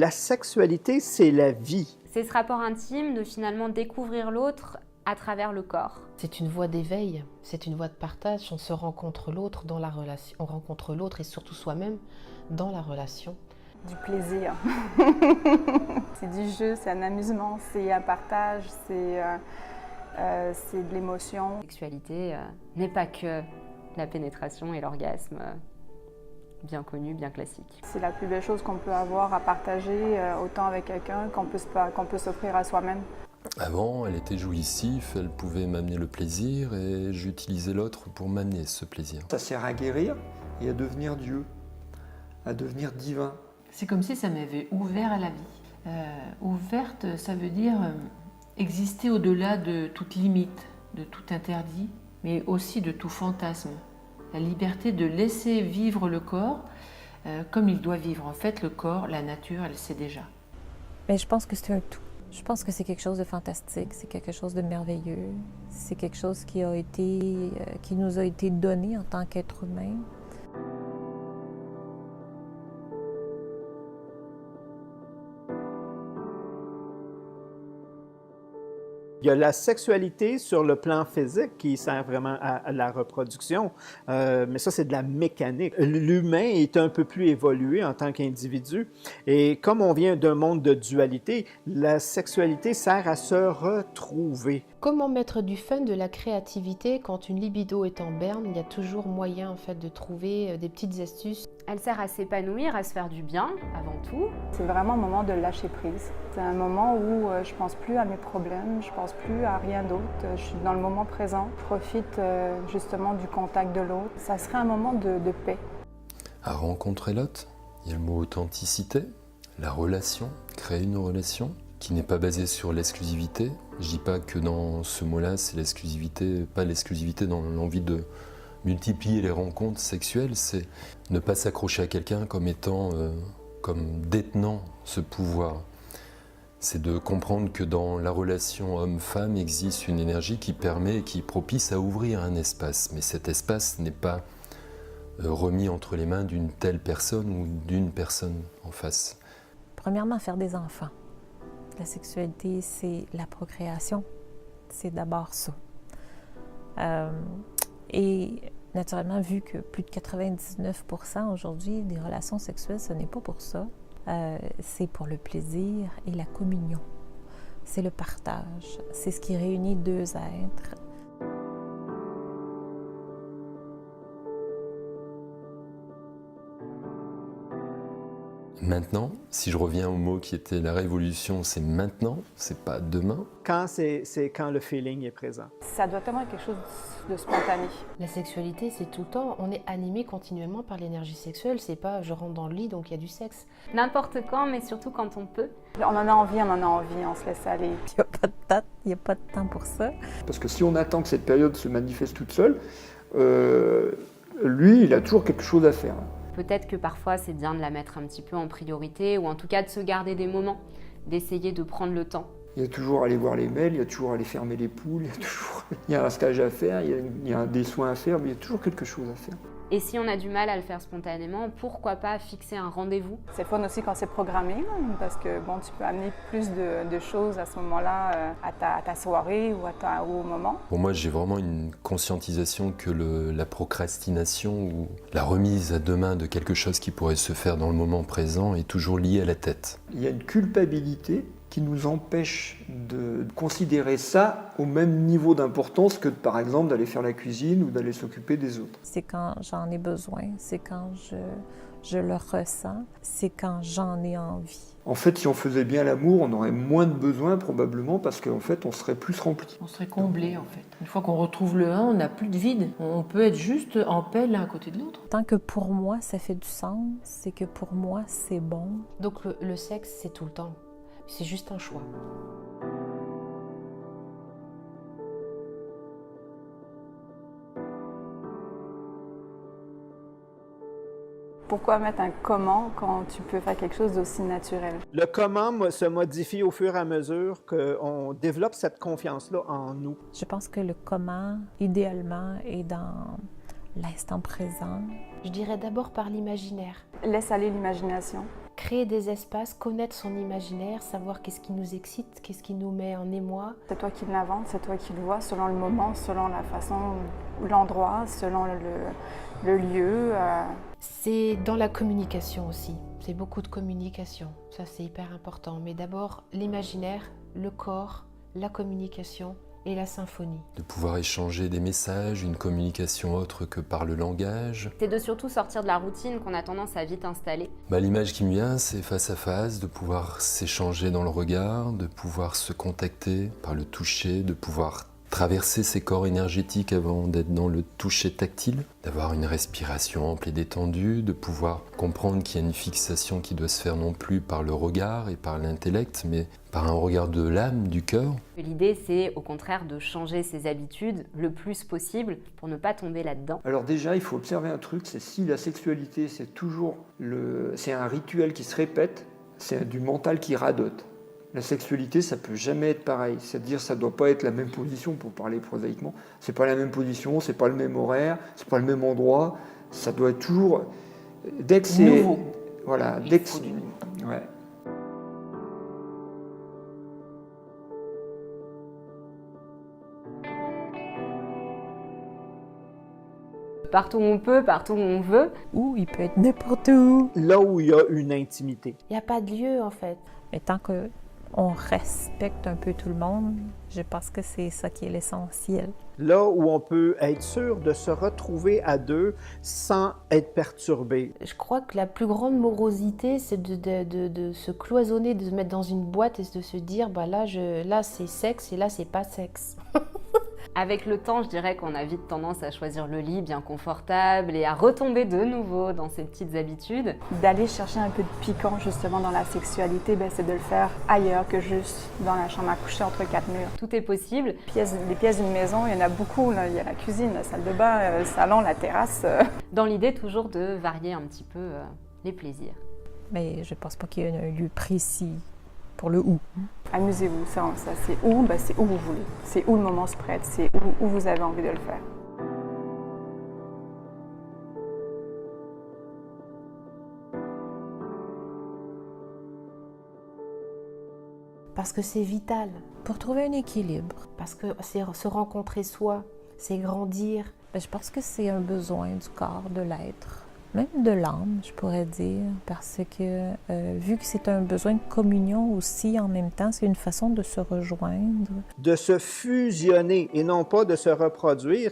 La sexualité, c'est la vie. C'est ce rapport intime de finalement découvrir l'autre à travers le corps. C'est une voie d'éveil, c'est une voie de partage. On se rencontre l'autre dans la relation, on rencontre l'autre et surtout soi-même dans la relation. Du plaisir. C'est du jeu, c'est un amusement, c'est un partage, c'est de l'émotion. La sexualité n'est pas que la pénétration et l'orgasme bien connu, bien classique. C'est la plus belle chose qu'on peut avoir à partager, autant avec quelqu'un qu'on peut s'offrir à soi-même. Avant, elle était jouissive, elle pouvait m'amener le plaisir et j'utilisais l'autre pour m'amener ce plaisir. Ça sert à guérir et à devenir Dieu, à devenir divin. C'est comme si ça m'avait ouvert à la vie. Ouverte, ça veut dire exister au-delà de toute limite, de tout interdit, mais aussi de tout fantasme. La liberté de laisser vivre le corps comme il doit vivre. En fait, le corps, la nature, elle sait déjà. Mais je pense que c'est un tout. Je pense que c'est quelque chose de fantastique, c'est quelque chose de merveilleux, c'est quelque chose qui nous a été donné en tant qu'être humain. Il y a la sexualité sur le plan physique qui sert vraiment à la reproduction, mais ça, c'est de la mécanique. L'humain est un peu plus évolué en tant qu'individu et comme on vient d'un monde de dualité, la sexualité sert à se retrouver. Comment mettre du fun, de la créativité quand une libido est en berne? Il y a toujours moyen en fait de trouver des petites astuces. Elle sert à s'épanouir, à se faire du bien avant tout. C'est vraiment un moment de lâcher prise. C'est un moment où je pense plus à mes problèmes, je pense plus à rien d'autre. Je suis dans le moment présent, je profite justement du contact de l'autre. Ça serait un moment de paix. À rencontrer l'autre, il y a le mot authenticité, la relation, créer une relation qui n'est pas basée sur l'exclusivité. Je dis pas que dans ce mot-là, c'est l'exclusivité, pas l'exclusivité dans l'envie de multiplier les rencontres sexuelles, c'est ne pas s'accrocher à quelqu'un comme étant, comme détenant ce pouvoir. C'est de comprendre que dans la relation homme-femme existe une énergie qui permet et qui est propice à ouvrir un espace. Mais cet espace n'est pas remis entre les mains d'une telle personne ou d'une personne en face. Premièrement, faire des enfants. La sexualité, c'est la procréation. C'est d'abord ça. Et naturellement, vu que plus de 99% aujourd'hui des relations sexuelles, ce n'est pas pour ça. C'est pour le plaisir et la communion. C'est le partage. C'est ce qui réunit deux êtres. Maintenant, si je reviens au mot qui était la révolution, c'est maintenant, c'est pas demain. Quand c'est quand le feeling est présent. Ça doit tellement être quelque chose de spontané. La sexualité, c'est tout le temps. On est animé continuellement par l'énergie sexuelle. C'est pas je rentre dans le lit donc il y a du sexe. N'importe quand, mais surtout quand on peut. On en a envie, on se laisse aller. Il n'y a pas de date, il n'y a pas de temps pour ça. Parce que si on attend que cette période se manifeste toute seule, lui, il a toujours quelque chose à faire. Peut-être que parfois c'est bien de la mettre un petit peu en priorité ou en tout cas de se garder des moments, d'essayer de prendre le temps. Il y a toujours à aller voir les mails, il y a toujours à aller fermer les poules, il y a un stage à faire, il y a des soins à faire, mais il y a toujours quelque chose à faire. Et si on a du mal à le faire spontanément, pourquoi pas fixer un rendez-vous? C'est fun aussi quand c'est programmé, parce que bon, tu peux amener plus de choses à ce moment-là, à ta soirée ou au moment. Pour moi, j'ai vraiment une conscientisation que la procrastination ou la remise à demain de quelque chose qui pourrait se faire dans le moment présent est toujours liée à la tête. Il y a une culpabilité qui nous empêche de considérer ça au même niveau d'importance que, par exemple, d'aller faire la cuisine ou d'aller s'occuper des autres. C'est quand j'en ai besoin, c'est quand je le ressens, c'est quand j'en ai envie. En fait, si on faisait bien l'amour, on aurait moins de besoins probablement parce qu'en fait, on serait plus rempli. On serait comblé en fait. Une fois qu'on retrouve le un, on n'a plus de vide. On peut être juste en paix l'un à côté de l'autre. Tant que pour moi, ça fait du sens, c'est que pour moi, c'est bon. Donc le sexe, c'est tout le temps. C'est juste un choix. Pourquoi mettre un comment quand tu peux faire quelque chose d'aussi naturel? Le comment se modifie au fur et à mesure qu'on développe cette confiance-là en nous. Je pense que le comment, idéalement, est dans l'instant présent. Je dirais d'abord par l'imaginaire. Laisse aller l'imagination. créer des espaces, connaître son imaginaire, savoir qu'est-ce qui nous excite, qu'est-ce qui nous met en émoi. C'est toi qui l'inventes, c'est toi qui le vois selon le moment, selon la façon, l'endroit, selon le lieu. C'est dans la communication aussi. C'est beaucoup de communication. Ça, c'est hyper important. Mais d'abord, l'imaginaire, le corps, la communication et la symphonie. De pouvoir échanger des messages, une communication autre que par le langage. C'est de surtout sortir de la routine qu'on a tendance à vite installer. L'image qui me vient, c'est face à face, de pouvoir s'échanger dans le regard, de pouvoir se contacter par le toucher, de pouvoir traverser ses corps énergétiques avant d'être dans le toucher tactile, d'avoir une respiration ample et détendue, de pouvoir comprendre qu'il y a une fixation qui doit se faire non plus par le regard et par l'intellect, mais par un regard de l'âme, du cœur. L'idée, c'est au contraire de changer ses habitudes le plus possible pour ne pas tomber là-dedans. Alors déjà, il faut observer un truc, c'est si la sexualité, c'est un rituel qui se répète, c'est du mental qui radote. La sexualité, ça peut jamais être pareil. C'est-à-dire, ça doit pas être la même position, pour parler prosaïquement. C'est pas la même position, c'est pas le même horaire, c'est pas le même endroit. Ça doit être toujours. Dès que c'est nouveau. Voilà, Il dès que faut du nouveau. ouais. Partout où on peut, partout où on veut. Ou il peut être n'importe où. Là où il y a une intimité. Il n'y a pas de lieu, en fait. Mais tant qu'on respecte un peu tout le monde, je pense que c'est ça qui est l'essentiel. Là où on peut être sûr de se retrouver à deux sans être perturbé. Je crois que la plus grande morosité, c'est de se cloisonner, de se mettre dans une boîte et de se dire, là c'est sexe et là c'est pas sexe. Avec le temps, je dirais qu'on a vite tendance à choisir le lit bien confortable et à retomber de nouveau dans ces petites habitudes. D'aller chercher un peu de piquant justement dans la sexualité, c'est de le faire ailleurs que juste dans la chambre à coucher entre quatre murs. Tout est possible. Les pièces d'une maison, il y en a beaucoup. Là. Il y a la cuisine, la salle de bain, le salon, la terrasse. Dans l'idée toujours de varier un petit peu les plaisirs. Mais je pense pas qu'il y ait un lieu précis pour le où. Amusez-vous, ça c'est où? C'est où vous voulez. C'est où le moment se prête, c'est où vous avez envie de le faire. Parce que c'est vital. Pour trouver un équilibre, Parce que c'est se rencontrer soi, c'est grandir. je pense que c'est un besoin du corps, de l'être, même de l'âme, je pourrais dire, parce que vu que c'est un besoin de communion aussi, en même temps, c'est une façon de se rejoindre. De se fusionner et non pas de se reproduire,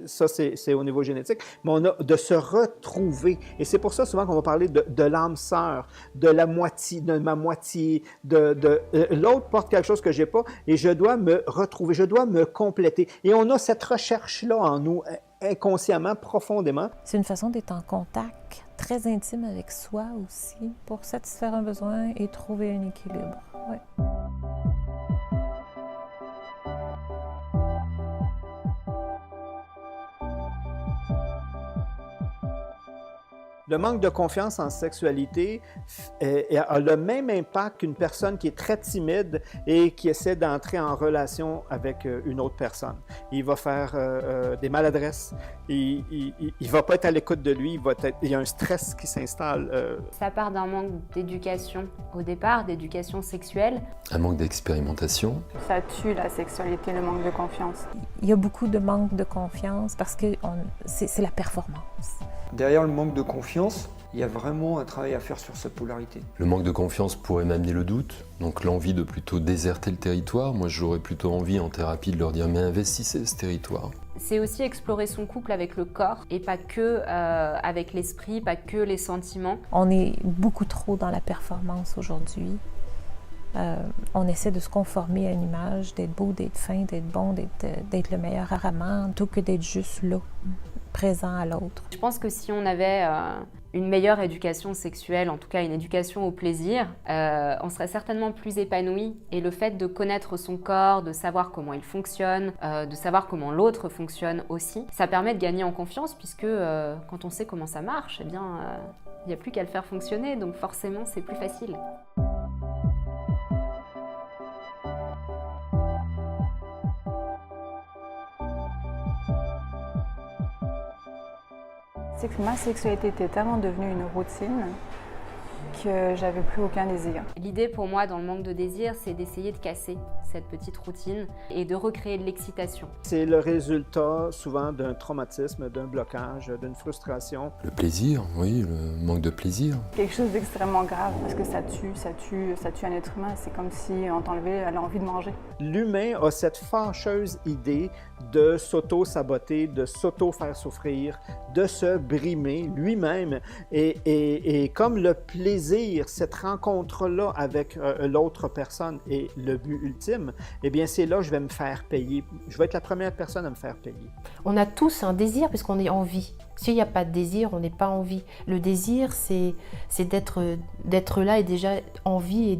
ça c'est au niveau génétique, mais on a de se retrouver. Et c'est pour ça souvent qu'on va parler de l'âme sœur, de la moitié, de ma moitié, l'autre porte quelque chose que j'ai pas et je dois me retrouver, je dois me compléter. Et on a cette recherche-là en nous, inconsciemment, profondément. C'est une façon d'être en contact très intime avec soi aussi, pour satisfaire un besoin et trouver un équilibre. Ouais. Le manque de confiance en sexualité a le même impact qu'une personne qui est très timide et qui essaie d'entrer en relation avec une autre personne. Il va faire des maladresses, il ne va pas être à l'écoute de lui, il y a un stress qui s'installe. Ça part d'un manque d'éducation au départ, d'éducation sexuelle. Un manque d'expérimentation. Ça tue la sexualité, le manque de confiance. Il y a beaucoup de manque de confiance parce que c'est la performance. Derrière le manque de confiance, il y a vraiment un travail à faire sur sa polarité. Le manque de confiance pourrait m'amener le doute, donc l'envie de plutôt déserter le territoire. Moi, j'aurais plutôt envie en thérapie de leur dire « mais investissez ce territoire ». C'est aussi explorer son couple avec le corps et pas que avec l'esprit, pas que les sentiments. On est beaucoup trop dans la performance aujourd'hui. On essaie de se conformer à une image, d'être beau, d'être fin, d'être bon, d'être le meilleur amant, plutôt que d'être juste là, présent à l'autre. Je pense que si on avait une meilleure éducation sexuelle, en tout cas une éducation au plaisir, on serait certainement plus épanoui. Et le fait de connaître son corps, de savoir comment il fonctionne, de savoir comment l'autre fonctionne aussi, ça permet de gagner en confiance puisque quand on sait comment ça marche, eh bien, il n'y a plus qu'à le faire fonctionner, donc forcément c'est plus facile. C'est que ma sexualité était tellement devenue une routine que j'avais plus aucun désir. L'idée pour moi dans le manque de désir, c'est d'essayer de casser cette petite routine et de recréer de l'excitation. C'est le résultat souvent d'un traumatisme, d'un blocage, d'une frustration. Le plaisir, oui, le manque de plaisir. Quelque chose d'extrêmement grave parce que ça tue un être humain. C'est comme si on t'enlevait l'envie de manger. L'humain a cette fâcheuse idée de s'auto-saboter, de s'auto-faire souffrir, de se brimer lui-même. Et comme le plaisir, cette rencontre-là avec l'autre personne est le but ultime, eh bien c'est là que je vais me faire payer. Je vais être la première personne à me faire payer. On a tous un désir puisqu'on est en vie. S'il n'y a pas de désir, on n'est pas en vie. Le désir, c'est d'être là et déjà en vie et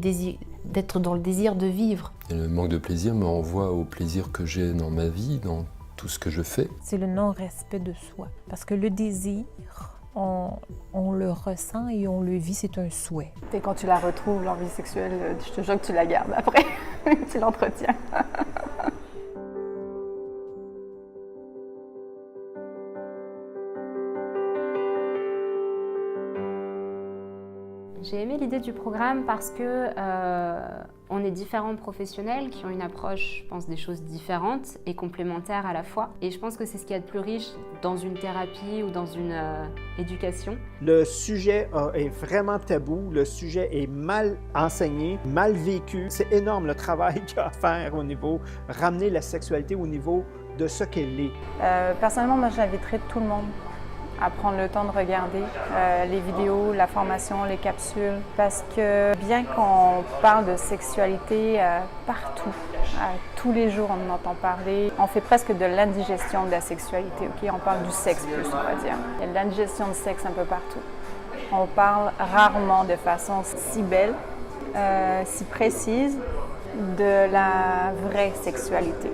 d'être dans le désir de vivre. Et le manque de plaisir me renvoie au plaisir que j'ai dans ma vie, dans tout ce que je fais. C'est le non-respect de soi. Parce que le désir, on le ressent et on le vit, c'est un souhait. Et quand tu la retrouves, l'envie sexuelle, je te jure que tu la gardes après. Tu l'entretiens. J'ai aimé l'idée du programme parce que on est différents professionnels qui ont une approche, je pense, des choses différentes et complémentaires à la fois. Et je pense que c'est ce qu'il y a de plus riche dans une thérapie ou dans une éducation. Le sujet est vraiment tabou, le sujet est mal enseigné, mal vécu. C'est énorme le travail qu'il y a à faire au niveau, ramener la sexualité au niveau de ce qu'elle est. Personnellement, moi, j'inviterais tout le monde à prendre le temps de regarder les vidéos, la formation, les capsules, parce que bien qu'on parle de sexualité partout, tous les jours on en entend parler, on fait presque de l'indigestion de la sexualité, ok? On parle du sexe plus, on va dire. Il y a de l'indigestion de sexe un peu partout. On parle rarement de façon si belle, si précise de la vraie sexualité.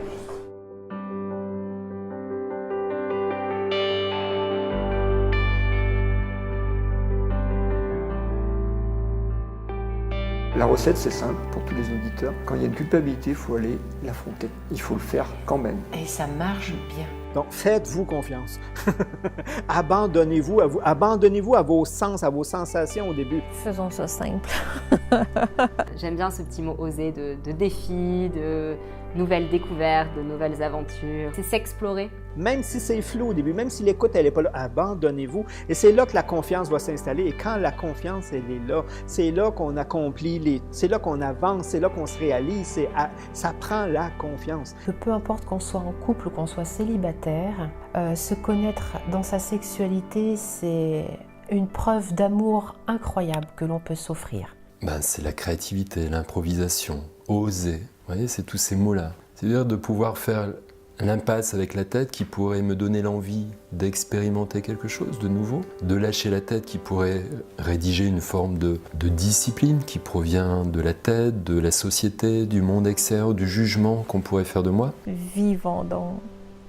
La recette, c'est simple pour tous les auditeurs. Quand il y a une culpabilité, il faut aller l'affronter. Il faut le faire quand même. Et ça marche bien. Donc, faites-vous confiance. Abandonnez-vous à vos sens, à vos sensations au début. Faisons ça simple. J'aime bien ce petit mot osé de défi, de nouvelles découvertes, de nouvelles aventures. C'est s'explorer. Même si c'est flou au début, même si l'écoute elle n'est pas là, abandonnez-vous. Et c'est là que la confiance va s'installer. Et quand la confiance elle est là, c'est là qu'on accomplit, c'est là qu'on avance, c'est là qu'on se réalise. Ça prend la confiance. Que peu importe qu'on soit en couple ou qu'on soit célibataire, se connaître dans sa sexualité, c'est une preuve d'amour incroyable que l'on peut s'offrir. C'est la créativité, l'improvisation, oser. Vous voyez, c'est tous ces mots-là. C'est-à-dire de pouvoir faire l'impasse avec la tête qui pourrait me donner l'envie d'expérimenter quelque chose de nouveau, de lâcher la tête qui pourrait rédiger une forme de discipline qui provient de la tête, de la société, du monde extérieur, du jugement qu'on pourrait faire de moi. Vivons donc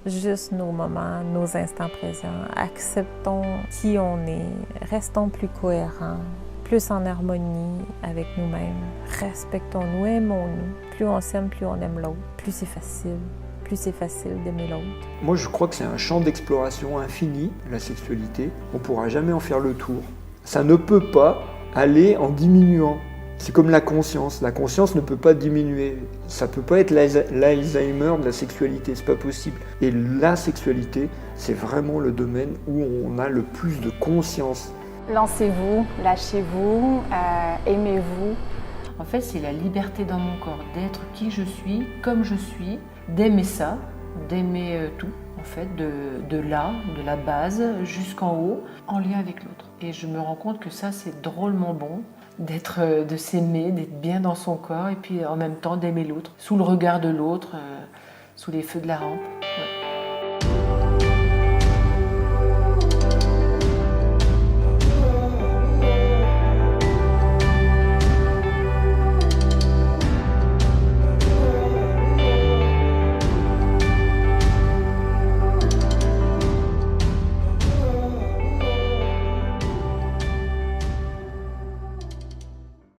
juste nos moments, nos instants présents. Acceptons qui on est, restons plus cohérents, plus en harmonie avec nous-mêmes. Respectons-nous, aimons-nous. Plus on s'aime, plus on aime l'autre. Plus c'est facile d'aimer l'autre. Moi, je crois que c'est un champ d'exploration infini, la sexualité. On ne pourra jamais en faire le tour. Ça ne peut pas aller en diminuant. C'est comme la conscience. La conscience ne peut pas diminuer. Ça ne peut pas être l'Alzheimer de la sexualité. C'est pas possible. Et la sexualité, c'est vraiment le domaine où on a le plus de conscience. Lancez-vous, lâchez-vous, aimez-vous. En fait, c'est la liberté dans mon corps, d'être qui je suis, comme je suis, d'aimer ça, d'aimer tout, en fait, de la base jusqu'en haut, en lien avec l'autre. Et je me rends compte que ça, c'est drôlement bon, de s'aimer, d'être bien dans son corps, et puis en même temps d'aimer l'autre, sous le regard de l'autre, sous les feux de la rampe. Ouais.